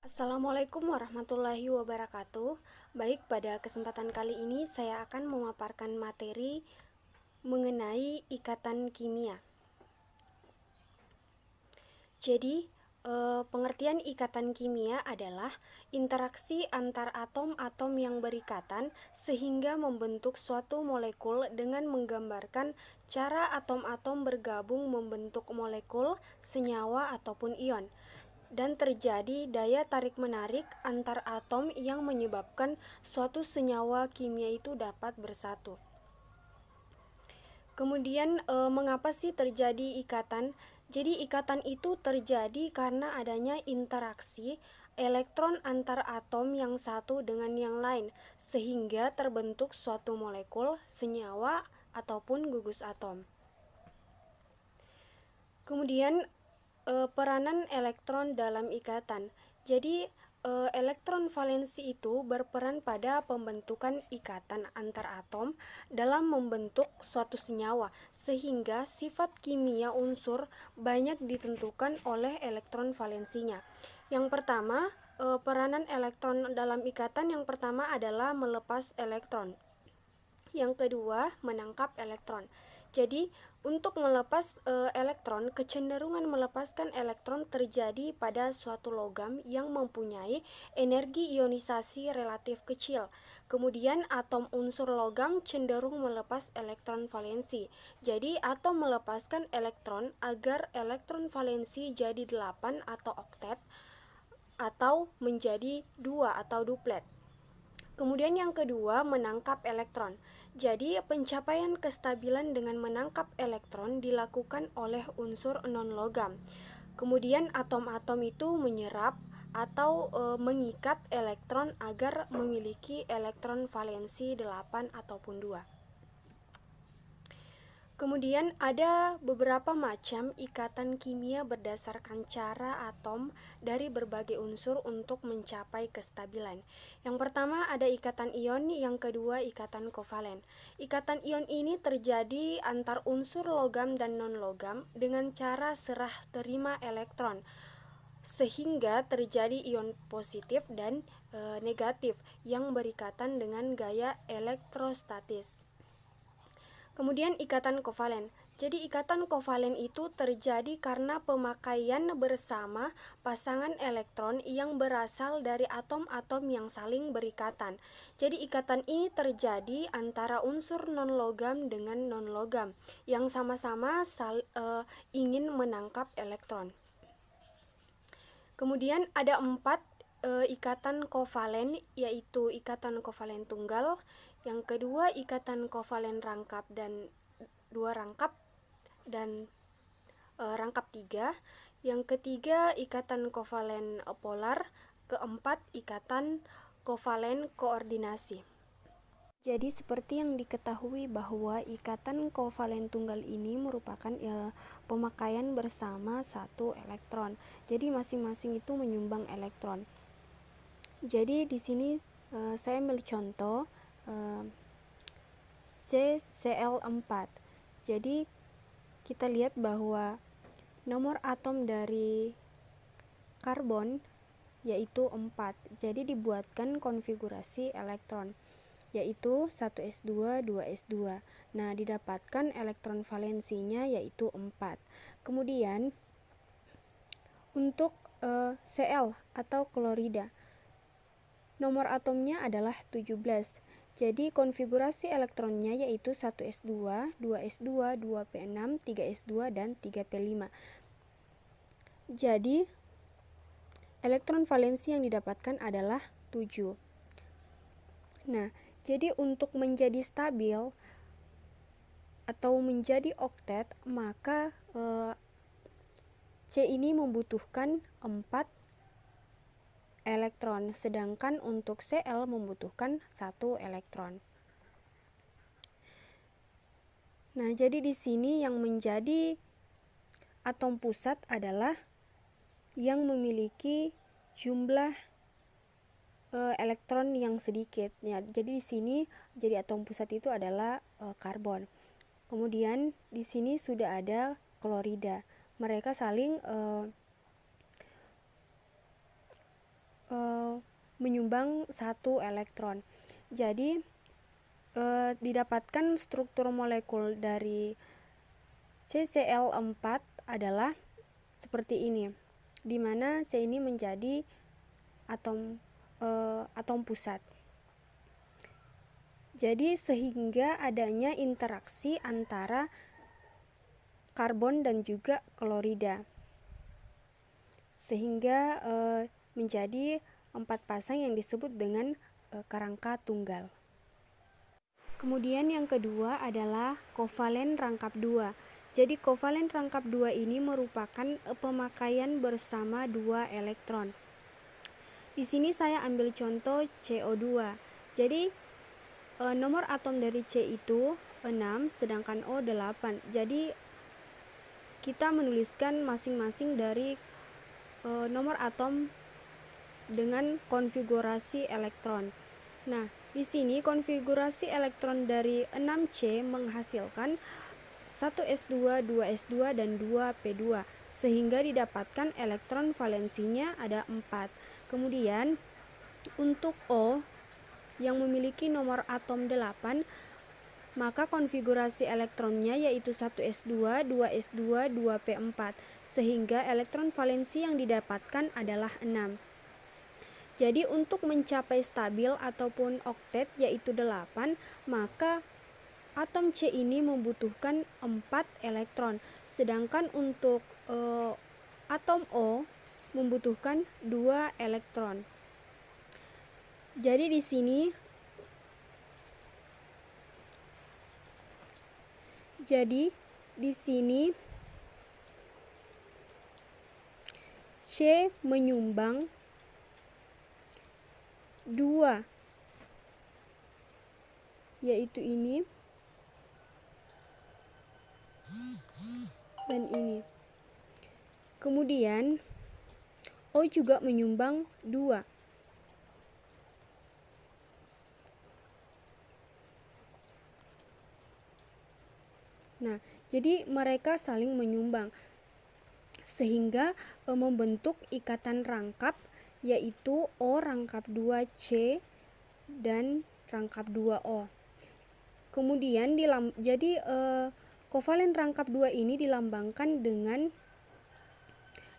Assalamualaikum warahmatullahi wabarakatuh. Baik, pada kesempatan kali ini saya akan memaparkan materi mengenai ikatan kimia. Jadi, pengertian ikatan kimia adalah interaksi antar atom-atom yang berikatan sehingga membentuk suatu molekul dengan menggambarkan cara atom-atom bergabung membentuk molekul, senyawa ataupun ion, dan terjadi daya tarik-menarik antar atom yang menyebabkan suatu senyawa kimia itu dapat bersatu. Kemudian, mengapa sih terjadi ikatan? Jadi ikatan itu terjadi karena adanya interaksi elektron antar atom yang satu dengan yang lain, sehingga terbentuk suatu molekul, senyawa, ataupun gugus atom. Kemudian, peranan elektron dalam ikatan. Jadi, elektron valensi itu berperan pada pembentukan ikatan antar atom dalam membentuk suatu senyawa, sehingga sifat kimia unsur banyak ditentukan oleh elektron valensinya. Yang pertama, peranan elektron dalam ikatan yang pertama adalah melepas elektron. Yang kedua, menangkap elektron. Jadi, untuk melepas elektron, kecenderungan melepaskan elektron terjadi pada suatu logam yang mempunyai energi ionisasi relatif kecil. Kemudian, atom unsur logam cenderung melepas elektron valensi. Jadi, atom melepaskan elektron agar elektron valensi jadi 8 atau oktet atau menjadi 2 atau duplet. Kemudian yang kedua, menangkap elektron. Jadi, pencapaian kestabilan dengan menangkap elektron dilakukan oleh unsur non-logam. Kemudian atom-atom itu menyerap atau mengikat elektron agar memiliki elektron valensi 8 ataupun 2. Kemudian ada beberapa macam ikatan kimia berdasarkan cara atom dari berbagai unsur untuk mencapai kestabilan. Yang pertama ada ikatan ion, yang kedua ikatan kovalen. Ikatan ion ini terjadi antar unsur logam dan non-logam dengan cara serah terima elektron, sehingga terjadi ion positif dan negatif yang berikatan dengan gaya elektrostatis. Kemudian ikatan kovalen. Jadi ikatan kovalen itu terjadi karena pemakaian bersama pasangan elektron yang berasal dari atom-atom yang saling berikatan. Jadi ikatan ini terjadi antara unsur non-logam dengan non-logam yang sama-sama ingin menangkap elektron. Kemudian ada 4 ikatan kovalen, yaitu ikatan kovalen tunggal, yang kedua ikatan kovalen rangkap dan 2 rangkap dan rangkap 3, yang ketiga ikatan kovalen polar, keempat ikatan kovalen koordinasi. Jadi seperti yang diketahui bahwa ikatan kovalen tunggal ini merupakan pemakaian bersama satu elektron. Jadi masing-masing itu menyumbang elektron. Jadi di sini saya ambil contoh CCl4. Jadi kita lihat bahwa nomor atom dari karbon yaitu 4. Jadi dibuatkan konfigurasi elektron yaitu 1s2, 2s2. Nah, didapatkan elektron valensinya yaitu 4. Kemudian untuk Cl atau klorida, nomor atomnya adalah 17. Jadi konfigurasi elektronnya yaitu 1s2, 2s2, 2p6, 3s2 dan 3p5. Jadi elektron valensi yang didapatkan adalah 7. Nah, jadi untuk menjadi stabil atau menjadi oktet, maka C ini membutuhkan 4 elektron, sedangkan untuk Cl membutuhkan 1 elektron. Nah, jadi di sini yang menjadi atom pusat adalah yang memiliki jumlah elektron yang sedikit. Ya, jadi di sini jadi atom pusat itu adalah karbon. Kemudian di sini sudah ada klorida. Mereka saling menyumbang 1 elektron. Jadi didapatkan struktur molekul dari CCl4 adalah seperti ini, di mana C ini menjadi atom pusat. Jadi sehingga adanya interaksi antara karbon dan juga klorida, sehingga menjadi 4 pasang yang disebut dengan kerangka tunggal. Kemudian yang kedua adalah kovalen rangkap 2. Jadi kovalen rangkap 2 ini merupakan pemakaian bersama 2 elektron. Di sini saya ambil contoh CO2. Jadi nomor atom dari C itu 6 sedangkan O 8. Jadi kita menuliskan masing-masing dari nomor atom dengan konfigurasi elektron. Nah, di sini konfigurasi elektron dari 6C menghasilkan 1s2, 2s2, dan 2p2, sehingga didapatkan elektron valensinya ada 4. Kemudian untuk O yang memiliki nomor atom 8, maka konfigurasi elektronnya yaitu 1s2, 2s2, 2p4, sehingga elektron valensi yang didapatkan adalah 6. Jadi untuk mencapai stabil ataupun oktet yaitu 8, maka atom C ini membutuhkan 4 elektron, sedangkan untuk atom O membutuhkan 2 elektron. Jadi di sini C menyumbang 2, yaitu ini dan ini. Kemudian O juga menyumbang 2. Nah, jadi mereka saling menyumbang sehingga membentuk ikatan rangkap yaitu O rangkap 2C dan rangkap 2O. Kemudian kovalen rangkap 2 ini dilambangkan dengan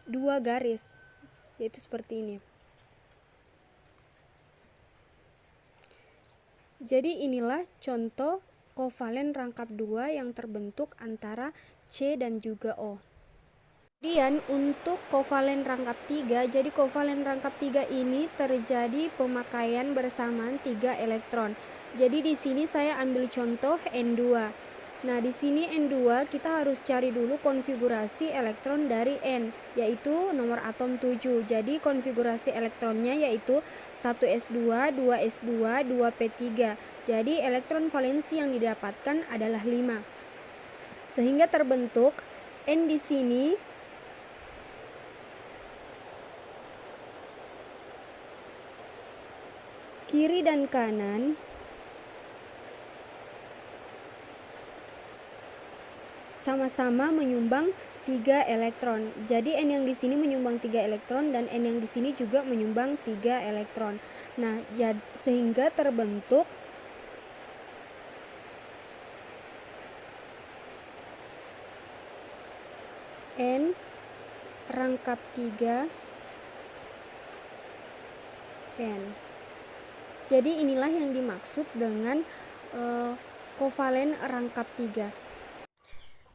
2 garis, yaitu seperti ini. Jadi inilah contoh kovalen rangkap 2 yang terbentuk antara C dan juga O. Kemudian untuk kovalen rangkap 3, jadi kovalen rangkap 3 ini terjadi pemakaian bersamaan 3 elektron. Jadi di sini saya ambil contoh N2. Nah, di sini N2 kita harus cari dulu konfigurasi elektron dari N, yaitu nomor atom 7. Jadi konfigurasi elektronnya yaitu 1s2, 2s2, 2p3. Jadi elektron valensi yang didapatkan adalah 5. Sehingga terbentuk N di sini kiri dan kanan sama-sama menyumbang 3 elektron. Jadi N yang di sini menyumbang 3 elektron dan N yang di sini juga menyumbang 3 elektron. Nah, sehingga terbentuk N rangkap 3 N. Jadi inilah yang dimaksud dengan kovalen rangkap 3.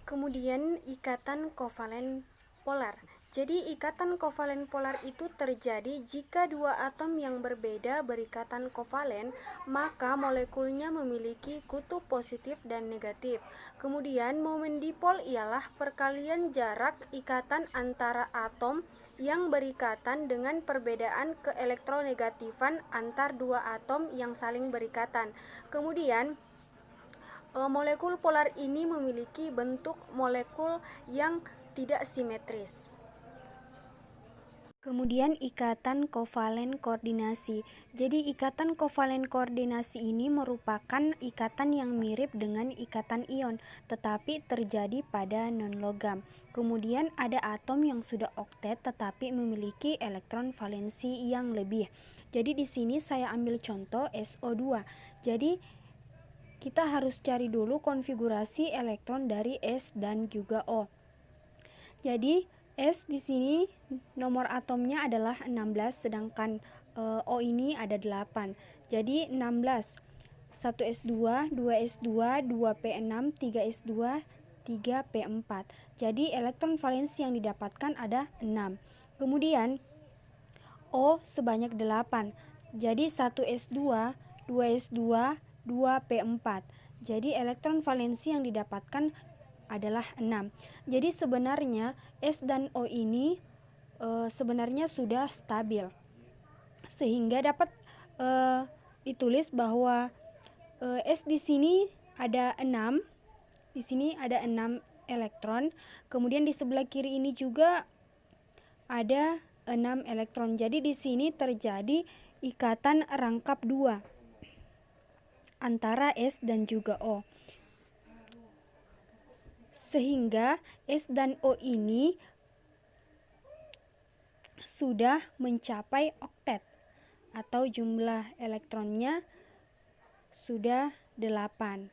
Kemudian ikatan kovalen polar. Jadi ikatan kovalen polar itu terjadi jika 2 atom yang berbeda berikatan kovalen, maka molekulnya memiliki kutub positif dan negatif. Kemudian momen dipol ialah perkalian jarak ikatan antara atom yang berikatan dengan perbedaan keelektronegatifan antar 2 atom yang saling berikatan. Kemudian molekul polar ini memiliki bentuk molekul yang tidak simetris. Kemudian ikatan kovalen koordinasi. Jadi ikatan kovalen koordinasi ini merupakan ikatan yang mirip dengan ikatan ion, tetapi terjadi pada non-logam. Kemudian ada atom yang sudah oktet tetapi memiliki elektron valensi yang lebih. Jadi di sini saya ambil contoh SO2. Jadi kita harus cari dulu konfigurasi elektron dari S dan juga O. Jadi S di sini nomor atomnya adalah 16, sedangkan O ini ada 8. Jadi 16. 1s2, 2s2, 2p6, 3s2, 3p4. Jadi elektron valensi yang didapatkan ada 6. Kemudian O sebanyak 8. Jadi 1s2, 2s2, 2p4. Jadi elektron valensi yang didapatkan adalah 6. Jadi sebenarnya S dan O ini sebenarnya sudah stabil. Sehingga dapat ditulis bahwa S di sini ada 6. Di sini ada 6 elektron. Kemudian di sebelah kiri ini juga ada 6 elektron. Jadi di sini terjadi ikatan rangkap 2 antara S dan juga O. Sehingga S dan O ini sudah mencapai oktet atau jumlah elektronnya sudah 8.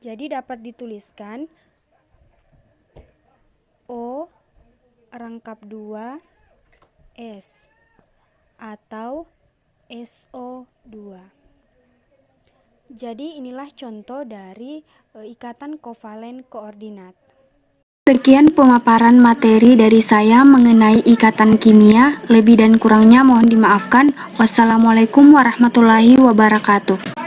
Jadi dapat dituliskan O rangkap 2 S atau SO2. Jadi inilah contoh dari ikatan kovalen koordinat. Sekian pemaparan materi dari saya mengenai ikatan kimia. Lebih dan kurangnya mohon dimaafkan. Wassalamualaikum warahmatullahi wabarakatuh.